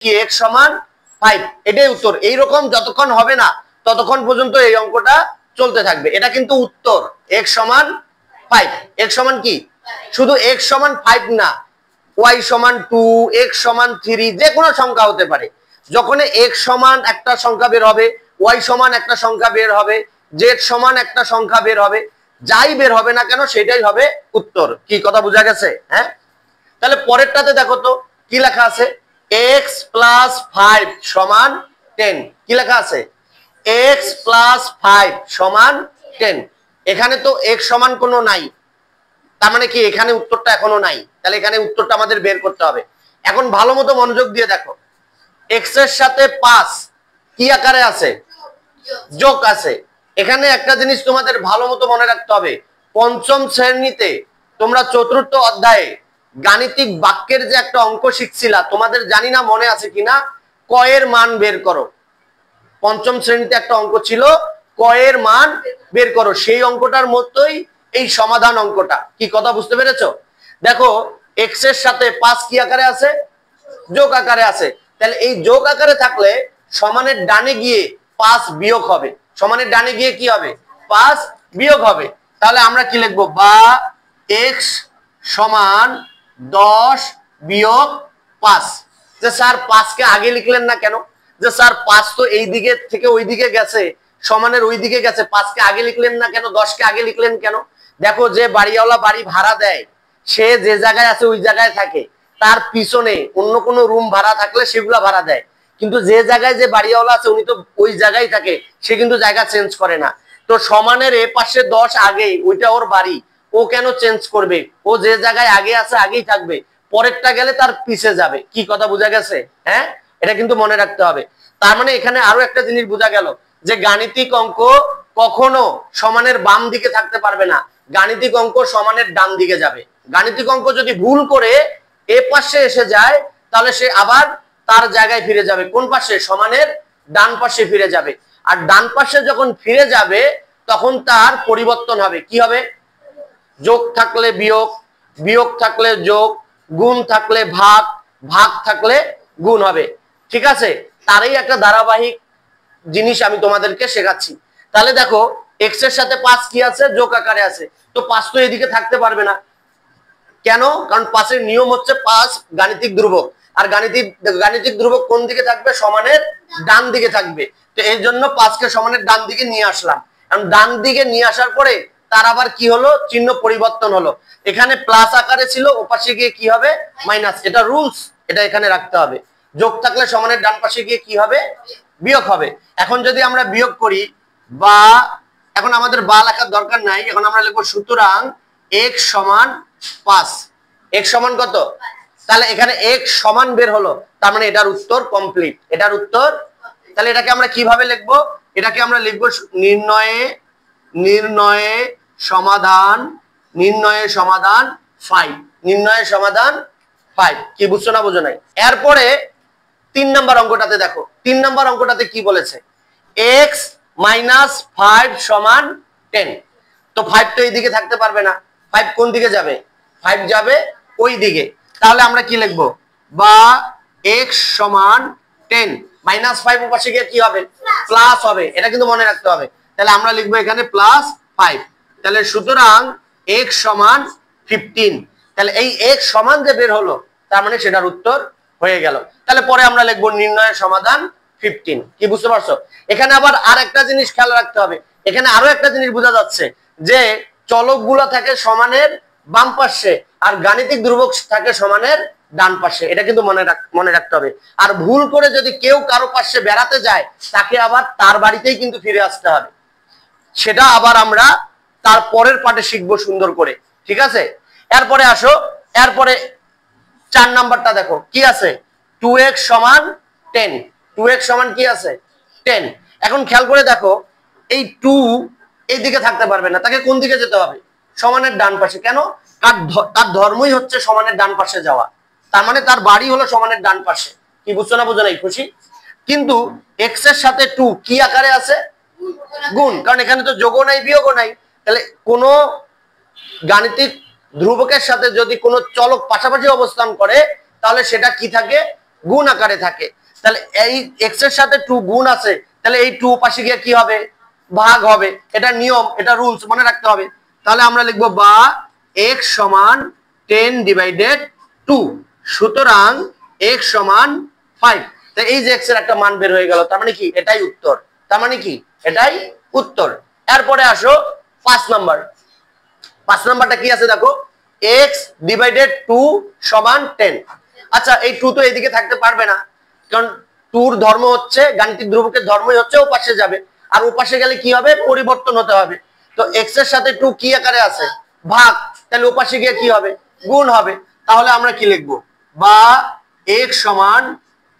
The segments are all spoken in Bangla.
কি x সমান 5, এটাই উত্তর। এইরকম যতক্ষণ হবে না ততক্ষণ পর্যন্ত এই অঙ্কটা চলতে থাকবে। এটা কিন্তু উত্তর, x সমান 5। x সমান কি? শুধু x সমান 5 না, y সমান 2, x সমান 3, যে কোনো সংখ্যা হতে পারে। যখন x সমান একটা সংখ্যা বের হবে, y সমান একটা সংখ্যা বের হবে, z সমান একটা সংখ্যা বের হবে, যাই বের হবে না কেন সেটাই হবে উত্তর। কি কথা বোঝা গেছে? হ্যাঁ, তাহলে পরেরটাতে দেখো তো কি লেখা আছে, x প্লাস 5 সমান 10। কি লেখা আছে? x প্লাস 5 সমান 10। এখানে তো x সমান কোনো নাই, তার মানে কি এখানে উত্তরটা এখনো নাই। তাহলে এখানে উত্তরটা আমাদের বের করতে হবে। এখন ভালো মতো মনোযোগ দিয়ে দেখো, x এর সাথে 5 কি আকারে আছে? যোগ আছে। এখানে একটা জিনিস তোমাদের ভালো মতো মনে রাখতে হবে, পঞ্চম শ্রেণীতে তোমরা চতুর্থ অধ্যায়ে গাণিতিক বাক্যের যে একটা অঙ্ক শিখছিলা, তোমাদের জানি না মনে আছে কিনা, ক এর মান বের করো। পঞ্চম শ্রেণীতে একটা অঙ্ক ছিল, ক এর মান বের করো। সেই অঙ্কটার মতোই এই সমাধান অঙ্কটা। কি কথা বুঝতে পেরেছো? দেখো x এর সাথে 5 কি আকারে আছে? যোগ আকারে আছে। তাহলে এই যোগ আকারে থাকলে সমানের ডানে গিয়ে 5 বিয়োগ হবে। সমানের ডানে গিয়ে কি হবে? 5 বিয়োগ হবে। তাহলে আমরা কি লিখবো? বা x সমান 10 বিয়োগ 5। যে স্যার 5 কে আগে লিখলেন না কেন? যে স্যার 5 তো এই দিকে থেকে ওই দিকে গেছে, সমানের ওই দিকে গেছে, 5 কে আগে লিখলেন না কেন? 10 কে আগে লিখলেন কেন? দেখো, যে বাড়িওয়ালা বাড়ি ভাড়া দেয়, সে যে জায়গায় আছে ওই জায়গায় থাকে, তার পিছনে অন্য কোনো রুম ভাড়া থাকলে সেগুলা ভাড়া দেয়। কিন্তু যে জায়গায় যে বাড়িওয়ালা আছে উনি তো ওই জায়গায় থাকে, সে কিন্তু জায়গা চেঞ্জ করে না। তো সমানের এ পাশে 10 আগেই, ওইটা ওর বাড়ি, ও কেন চেঞ্জ করবে? ও যে জায়গায় আগে আছে আগেই থাকবে, পরেরটা গেলে তার পিছে যাবে। কি কথা বোঝা গেছে? হ্যাঁ, এটা কিন্তু মনে রাখতে হবে। তার মানে এখানে আরো একটা জিনিস বোঝা গেল, যে গাণিতিক অঙ্ক কখনো সমানের বাম দিকে থাকতে পারবে না, গাণিতিক অঙ্ক সমানের ডান দিকে যাবে। গাণিতিক অঙ্ক যদি ভুল করে এ পাশে এসে যায়, তাহলে সে আবার তার জায়গায় ফিরে যাবে। কোন পাশে? সমানের ডান পাশে ফিরে যাবে। আর ডান পাশে যখন ফিরে যাবে তখন তার পরিবর্তন হবে। কি হবে? যোগ থাকলে বিয়োগ, বিয়োগ থাকলে যোগ, গুণ থাকলে ভাগ, ভাগ থাকলে গুণ হবে। ঠিক আছে? তারই একটা ধারাবাহিক জিনিস আমি তোমাদেরকে শেখাচ্ছি। তাহলে দেখো, x এর সাথে 5 কি আছে? যোগ আকারে আছে। তো 5 তো এদিকে থাকতে পারবে না। কেন? কারণ 5 এর নিয়ম হচ্ছে 5 গাণিতিক ধ্রুবক, আর গাণিতিক ধ্রুবক কোন দিকে থাকবে? সমানের ডান দিকে থাকবে। তো এর জন্য 5 কে সমানের ডান দিকে নিয়ে আসলাম। কারণ ডান দিকে নিয়ে আসার পরে তার আবার কি হলো? চিহ্ন পরিবর্তন হলো। এখানে প্লাস আকারে ছিল, ওপাশে গিয়ে কি হবে? মাইনাস। এটা রুলস, এটা এখানে রাখতে হবে। যোগ থাকলে সমানের ডান পাশে গিয়ে কি হবে? বিয়োগ হবে। এখন যদি আমরা বিয়োগ করি, বা এখন আমাদের বা লেখার দরকার নাই, এখন আমরা লিখবো সুতরাং x সমান 5। x সমান কত? তাহলে এখানে x সমান বের হলো, তার মানে এটার উত্তর কমপ্লিট। এটার উত্তর। তাহলে এটাকে আমরা কিভাবে লিখবো? এটাকে আমরা লিখবো নির্ণয়ে সমাধান, নির্ণয়ে সমাধান 5। নির্ণয়ে সমাধান 5। কি বুঝছো না বোঝো নাই? এরপরে 3 নাম্বার অঙ্কটাতে দেখো, 3 নাম্বার অঙ্কটাতে কি বলেছে? x মাইনাস 5 সমান 10। তো 5 তো এই দিকে থাকতে পারবে না, 5 কোন দিকে যাবে? 5 যাবে ওই দিকে। তাহলে আমরা কি লিখবো? বা x সমান 10, মাইনাস 5 পাশে গিয়ে কি হবে? প্লাস হবে। এটা কিন্তু মনে রাখতে হবে। তাহলে আমরা লিখবো এখানে প্লাস 5। তাহলে সুতরাং x সমান 15। তাহলে এই x সমান যে বের হলো, তার মানে সেটার উত্তর হয়ে গেল। তাহলে পরে আমরা লিখবো নির্ণয়ের সমাধান 15। কি বুঝতে পারছো? এখানে আবার আর একটা জিনিস খেয়াল রাখতে হবে। এখানে আরো একটা জিনিস বোঝা যাচ্ছে, যে চলকগুলো থাকে সমানের বাম পাশে, আর গাণিতিক ধ্রুবক থাকে সমানের ডান পাশে। এটা কিন্তু মনে রাখতে হবে। আর ভুল করে যদি কেউ কারো পাশে বেড়াতে যায়, তাকে আবার তার বাড়িতেই কিন্তু ফিরে আসতে হবে। সেটা আবার আমরা তার পরের পাঠে শিখবো সুন্দর করে। ঠিক আছে? এরপরে আসো, এরপরে 4 নাম্বারটা দেখো কি আছে? 2x সমান 10। 2x সমান কি আছে? 10। এখন খেয়াল করে দেখো, এই 2 এই দিকে থাকতে পারবে না, তাকে কোন দিকে যেতে হবে? সমানের ডান পাশে। কেন? তার ধর্মই হচ্ছে সমানের ডান পাশে যাওয়া, তার মানে তার বাড়ি হলো সমানের ডান পাশে। কি বুঝছো না বোঝো নাই? খুশি? কিন্তু x এর সাথে 2 কি আকারে আছে? গুণ। কারণ এখানে তো যোগও নাই বিয়োগও নাই। তাহলে কোন গাণিতিক ধ্রুবকের সাথে যদি কোনো চলক পাশাপাশি অবস্থান করে, তাহলে সেটা কি থাকে? গুণ আকারে থাকে। তাহলে এই এক্স এর সাথে 2 গুণ আছে, তাহলে এই 2 পাশে গিয়ে কি হবে, ভাগ হবে। এটা নিয়ম, এটা রুলস, মনে রাখতে হবে। তাহলে আমরা লিখবো বা x সমান 10/2, সুতরাং x সমান 5। তো এই যে x এর একটা মান বের হয়ে গেল, তার মানে কি এটাই উত্তর, তার মানে কি এটাই উত্তর। এরপরে আসো 5 নাম্বার। 5 নাম্বারটা কি আছে দেখো, x/2 সমান 10। আচ্ছা এই 2 তো এইদিকে থাকতে পারবে না, কারণ 2 এর ধর্ম হচ্ছে, গাণিতিক ধ্রুবকের ধর্মই হচ্ছে ও পাশে যাবে, আর ও পাশে গেলে কি হবে, পরিবর্তন হতে হবে। তো x এর সাথে 2 কি আকারে আছে, ভাগ, তাহলে ও পাশে গিয়ে কি হবে, গুণ হবে। তাহলে আমরা কি লিখবো, বা x সমান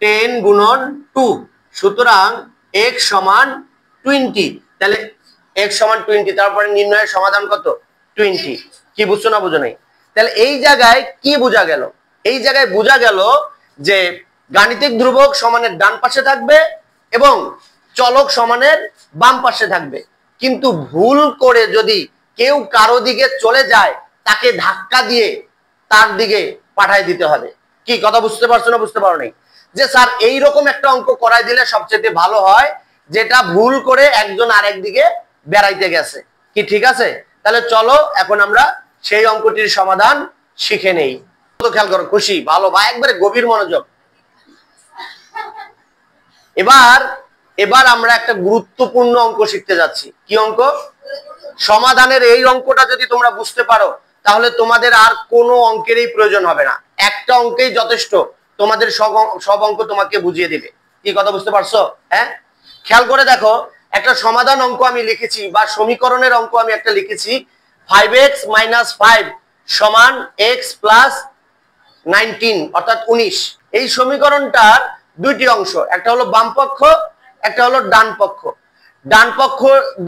10 গুণন 2, সুতরাং x সমান 20। তাহলে x সমান 20, তারপরে নির্ণয়ের সমাধান কত, 20। কি বুঝছো না বুঝো নাই? তাহলে এই জায়গায় কি বোঝা গেল, এই জায়গায় বোঝা গেল যে গাণিতিক ধ্রুবক সমানের ডান পাশে থাকবে এবং চলক সমানের বাম পাশে থাকবে। কিন্তু ভুল করে যদি কেউ কারো দিকে চলে যায়, তাকে ধাক্কা দিয়ে তার দিকে পাঠায় দিতে হবে। কি কথা বুঝতে পারছো না বুঝতে পারো নাই? যে স্যার এইরকম একটা অঙ্ক করাই দিলে সবচেয়ে ভালো হয়, যেটা ভুল করে একজন আরেক দিকে বেড়াইতে গেছে। কি ঠিক আছে? তাহলে চলো এখন আমরা সেই অঙ্কটির সমাধান শিখে নেই। তো খেয়াল করো, খুশি, ভালো বা একবারে গভীর মনোযোগ। এবার আমরা একটা গুরুত্বপূর্ণ অঙ্ক শিখতে যাচ্ছি। কি অঙ্ক? সমাধানের এই অঙ্কটা যদি তোমরা বুঝতে পারো, তাহলে তোমাদের আর কোনো অঙ্কেরই প্রয়োজন হবে না, একটা অঙ্কেই যথেষ্ট, তোমাদের সব অঙ্ক তোমাকে বুঝিয়ে দিবে। কি কথা বুঝতে পারছো? হ্যাঁ, খেয়াল করে দেখো, একটা সমাধান অঙ্ক আমি লিখেছি বা সমীকরণের অঙ্ক আমি একটা লিখেছি, 5x - 5 সমান x প্লাস 19 অর্থাৎ 19। এই সমীকরণটার দুইটি অংশ, একটা হলো বাম পক্ষ, একটা হলো ডান পক্ষ।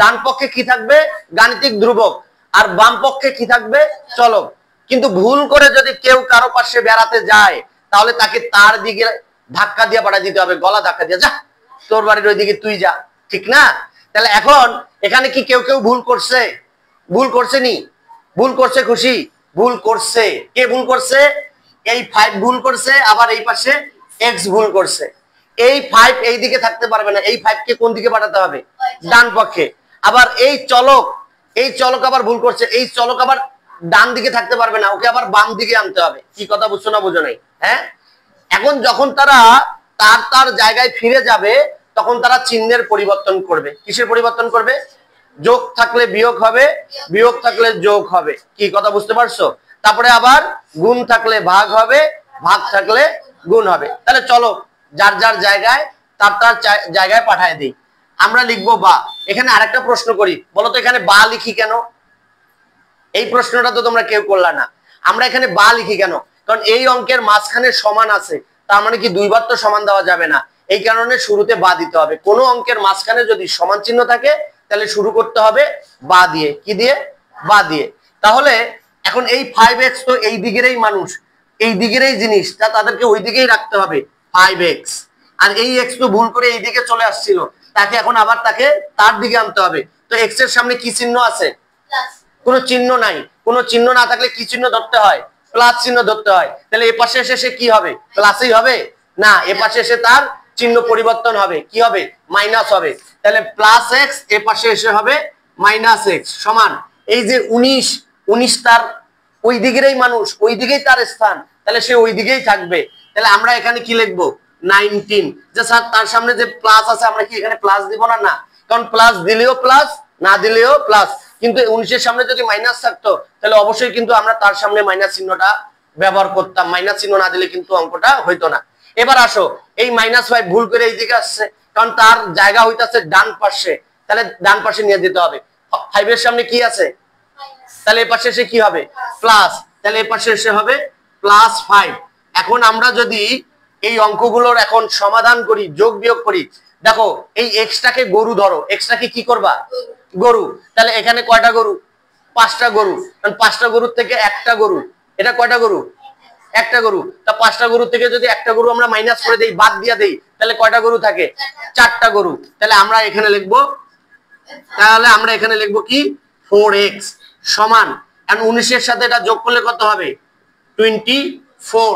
ডান পক্ষে কি থাকবে, গাণিতিক ধ্রুবক, আর বাম পক্ষে কি থাকবে, চলক। কিন্তু ভুল করে যদি কেউ কারো পাশে বেড়াতে যায়, তাহলে তাকে তার দিকে ধাক্কা দিয়ে পাঠিয়ে দিতে হবে, গলা ধাক্কা দিয়ে, যা তোর বাড়ির ওইদিকে তুই যা, ঠিক না? তাহলে এখন এখানে কি কেউ কেউ ভুল করছে? ভুল করছে নি? ভুল করছে খুশি? ভুল করছে। কে ভুল করছে? এই 5 ভুল করছে, আবার এই পাশে x ভুল করছে। এই 5 এই দিকে থাকতে পারবে না, এই 5 কে কোন দিকে পাঠাতে হবে, ডান পক্ষে। আবার এই চলক আবার ভুল করছে, এই চলক আবার ডান দিকে থাকতে পারবে না, ওকে আবার বাম দিকে আনতে হবে। কি কথা বুঝছো না বুঝো নাই? হ্যাঁ, এখন যখন তারা তার জায়গায় ফিরে যাবে, তখন তারা চিহ্নের পরিবর্তন করবে। কিসের পরিবর্তন করবে? যোগ থাকলে বিয়োগ হবে, বিয়োগ থাকলে যোগ হবে। কি কথা বুঝতে পারছো? তারপরে আবার গুণ থাকলে ভাগ হবে, ভাগ থাকলে গুণ হবে। তাহলে চলো যার যার জায়গায় তার জায়গায় পাঠায় দিই। আমরা লিখবো বা। এখানে আরেকটা প্রশ্ন করি, বলো তো এখানে বা লিখি কেন? এই প্রশ্নটা তো তোমরা কেউ করলা না। আমরা এখানে বা লিখি কেন? কারণ এই অঙ্কের মাঝখানে সমান আছে, তার মানে কি দুইবার তো সমান দেওয়া যাবে না, এই কারণে শুরুতে বা দিতে হবে। কোনো অঙ্কের মাঝখানে যদি সমান চিহ্ন থাকে, তাহলে শুরু করতে হবে বা দিয়ে। কি দিয়ে? বা দিয়ে। তাহলে এখন এই 5x তো এই দিকেরই মানুষ, এই দিকেরই জিনিস, তা তাদেরকে ওই দিকেই রাখতে হবে 5x। আর এই x তো ভুল করে এই দিকে চলে আসছিল, তাকে এখন আবার তাকে তার দিকে আনতে হবে। তো x এর সামনে কি চিহ্ন আছে? কোনো চিহ্ন নাই। কোনো চিহ্ন না থাকলে কি চিহ্ন ধরতে হয়? প্লাস চিহ্ন ধরতে হয়। তাহলে এ পাশে এসে সে কি হবে? প্লাসই হবে না, এ পাশে এসে তার চিহ্ন পরিবর্তন হবে, কি হবে? মাইনাস হবে। তাহলে প্লাস x এ পাশে এসে হবে মাইনাস x সমান এই যে 19 তার ওই দিকেরই মানুষ, ওই দিকেই তার স্থান, তাহলে সে ওই দিকেই থাকবে। তাহলে আমরা এখানে কি লিখবো? 19। যে স্যার তার সামনে যে প্লাস আছে, আমরা কি এখানে প্লাস দিব না? না, কারণ প্লাস দিলেও প্লাস, না দিলেও প্লাস। কিন্তু 19 এর সামনে যদি মাইনাস থাকতো, তাহলে অবশ্যই কিন্তু আমরা তার সামনে মাইনাস চিহ্নটা ব্যবহার করতাম। মাইনাস চিহ্ন না দিলে কিন্তু অঙ্কটা হইতো না। এবার আসো, এই -5 ভুল করে এই দিকে আসছে, কারণ তার জায়গা হইতাছে ডান পাশে, তাহলে ডান পাশে নিয়ে যেতে হবে। 5 এর সামনে কি আছে? তাহলে এ পাশে এসে কি হবে? প্লাস। তাহলে এ পাশে এসে হবে +5। এখন আমরা যদি এই অঙ্কগুলোর এখন সমাধান করি, যোগ বিয়োগ করি, দেখো এই এক্সটাকে গরু ধরো, এক্সটাকে কি করবা? গরু। তাহলে এখানে কয়টা গরু? 5টা গরু। কারণ 5টা গরুর থেকে একটা গরু, এটা কয়টা গরু? একটা গরু। তা 5টা গরু থেকে যদি একটা গরু আমরা মাইনাস করে দেই, বাদ দিয়ে দেই, তাহলে কয়টা গরু থাকে? 4টা গরু। তাহলে আমরা এখানে লিখবো কি? 4x সমান, and 19 এর সাথে এটা যোগ করলে কত হবে? 24।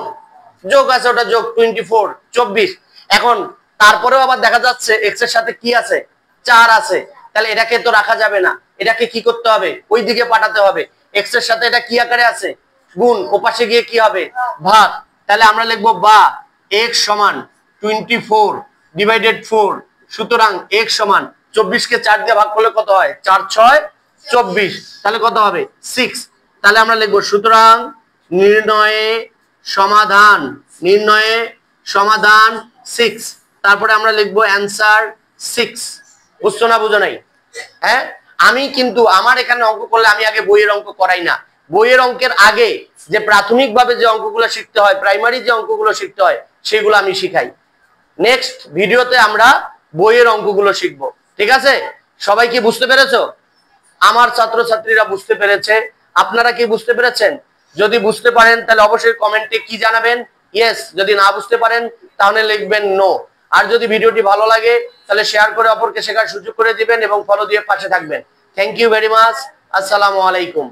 যোগ আছে, ওটা যোগ 24 24। এখন তারপরেও আবার দেখা যাচ্ছে এক্স এর সাথে কি আছে, 4 আছে, তাহলে এটাকে তো রাখা যাবে না, এটাকে কি করতে হবে, ওই দিকে পাঠাতে হবে। এক্স এর সাথে এটা কি আকারে আছে, গুণ, ওপাশে গিয়ে কি হবে, ভাগ। তাহলে আমরা লিখবো বা x সমান 24 ডিভাইডেড 4। সুতরাং x সমান 24 কে 4 দিয়ে ভাগ করলে কত হয়, 4 6 24, তাহলে কত হবে 6। তাহলে আমরা লিখবো সুতরাং নির্ণয়ে সমাধান, নির্ণয়ে সমাধান 6। তারপরে আমরা লিখবো অ্যানসার 6। বুঝছো না বুঝো নাই? হ্যাঁ, আমি কিন্তু আমার এখানে অঙ্ক করলে আমি আগে বইয়ের অঙ্ক করাই না। বইয়ের অঙ্কের আগে যে প্রাথমিকভাবে যে অঙ্কগুলো শিখতে হয়, প্রাইমারি যে অঙ্কগুলো শিখতে হয়, সেগুলো আমি শিখাই। নেক্সট ভিডিওতে আমরা বইয়ের অঙ্কগুলো শিখবো। ঠিক আছে? সবাই কি বুঝতে পেরেছো? আমার ছাত্রছাত্রীরা বুঝতে পেরেছে, আপনারা কি বুঝতে পেরেছেন? যদি বুঝতে পারেন তাহলে অবশ্যই কমেন্টে কি জানাবেন, ইয়েস। যদি না বুঝতে পারেন তাহলে লিখবেন নো। আর যদি ভিডিওটি ভালো লাগে তাহলে শেয়ার করে অপরকে শেখার সুযোগ করে দিবেন এবং ফলো দিয়ে পাশে থাকবেন। Thank you very much. আসসালামু আলাইকুম।